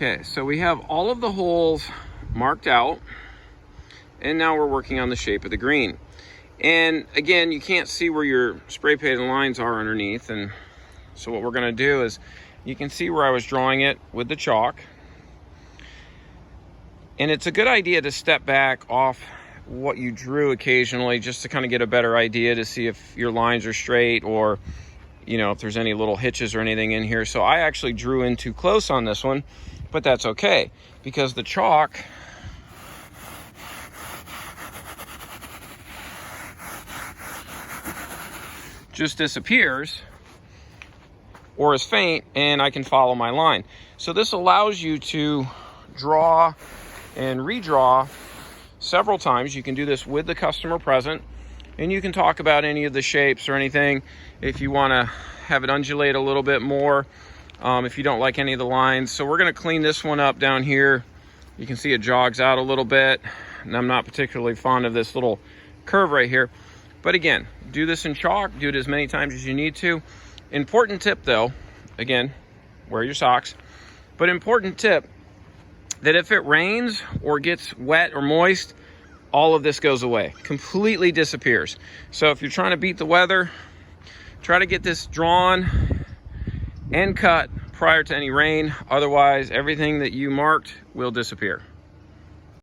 Okay, so we have all of the holes marked out, and now we're working on the shape of the green. And again, you can't see where your spray painted lines are underneath, and so what we're going to do is, you can see where I was drawing it with the chalk. And it's a good idea to step back off what you drew occasionally, just to kind of get a better idea to see if your lines are straight, or you know, if there's any little hitches or anything in here. So I actually drew in too close on this one, but that's okay, because the chalk just disappears or is faint, and I can follow my line. So this allows you to draw and redraw several times. You can do this with the customer present, and you can talk about any of the shapes or anything. If you want to have it undulate a little bit more, if you don't like any of the lines. So we're going to clean this one up down here. You can see it jogs out a little bit, and I'm not particularly fond of this little curve right here. But again, do this in chalk, do it as many times as you need to. Important tip though, again, wear your socks, but important tip, that if it rains or gets wet or moist, all of this goes away, completely disappears. So if you're trying to beat the weather, try to get this drawn and cut prior to any rain. Otherwise, everything that you marked will disappear.